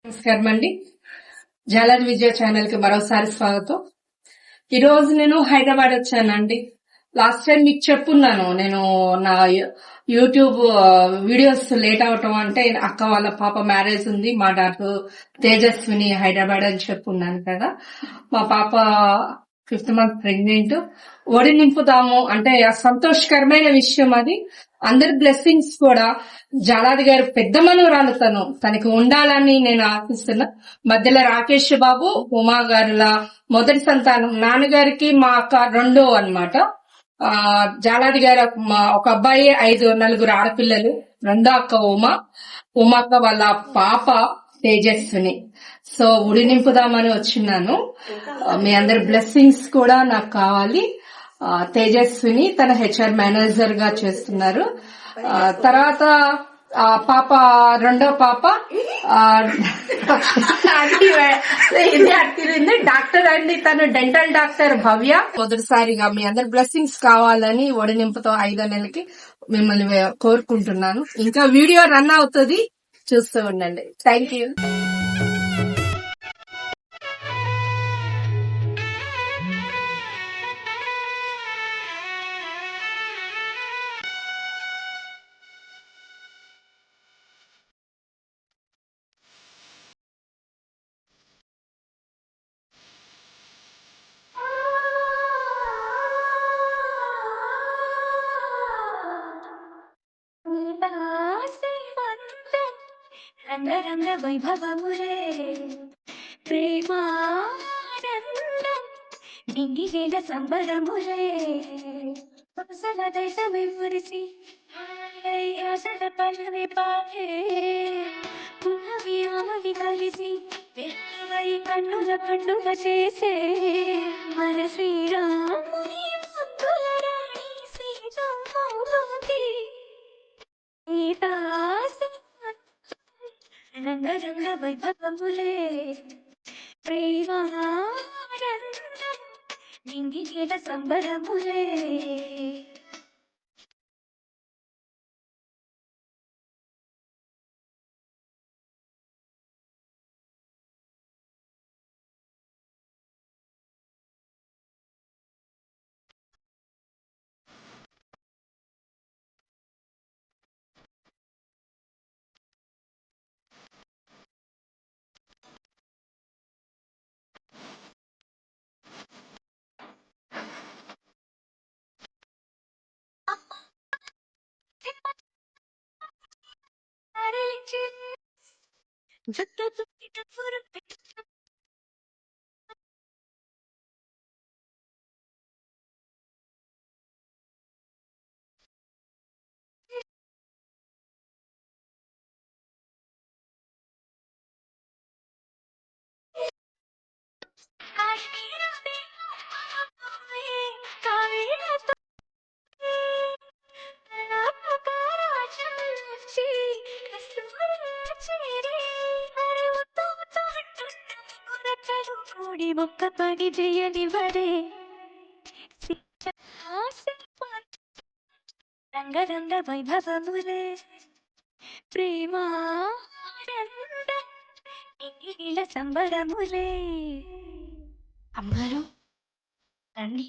నమస్కారం అండి. జాలర్ విజయ ఛానల్ కి మరోసారి స్వాగతం. ఈ రోజు నేను హైదరాబాద్ వచ్చానండి. లాస్ట్ టైం మీకు చెప్పున్నాను, నేను నా యూట్యూబ్ వీడియోస్ లేట్ అవటం అంటే అక్క వాళ్ళ పాప మ్యారేజ్ ఉంది, మా డాక్టర్ తేజస్విని హైదరాబాద్ అని చెప్పున్నాను కదా. మా పాప 5th మంత్ ప్రెగ్నెంట్. ఒడి నింపుదాము అంటే సంతోషకరమైన విషయం అది. అందరి బ్లెస్సింగ్స్ కూడా జాలాది గారు పెద్ద మనవరాలు తనకి ఉండాలని నేను ఆశిస్తున్నా. మధ్యలో రాకేష్ బాబు, ఉమా గారుల మొదటి సంతానం, నాన్నగారికి మా అక్క రెండో అన్నమాట. జాలాది గారు ఒక అబ్బాయి, 4 ఆడపిల్లలు. రెండో అక్క ఉమాక్క వాళ్ళ పాప తేజస్విని. సో ఉడి నింపుదామని వచ్చిన్నాను. మీ అందరి బ్లెస్సింగ్స్ కూడా నాకు కావాలి. తేజస్విని తన హెచ్ఆర్ మేనేజర్ గా చేస్తున్నారు. తర్వాత పాప రెండో పాప డాక్టర్ అండి, తను డెంటల్ డాక్టర్ భవ్య. మొదటిసారిగా మీ అందరి బ్లెస్సింగ్స్ కావాలని ఒడి నింపుతో 5వ నెలకి మిమ్మల్ని కోరుకుంటున్నాను. ఇంకా వీడియో రన్ అవుతుంది, చూస్తూ ఉండండి. Thank you. రంగరంగ వైభవమురే ప్రేమానందం నింగివేల సంబరమురే అసల దేశమే మురిసి అసల పల్లవి పాడే పున్నవి ఆమవి కలిసి పెద్దవై కన్నుల పండుగ చేసే మన శ్రీరాముని ముద్దుల రాణి శ్రీరామౌతుంది రంగరంగ వైభవములే ప్రేమానందం నింగివేల సంబరములే. మొక్క పని చేయనివరే రంగరంగ వైభవములే ప్రేమానందం నింగివేల సంబరములే. అమ్మరు రండి.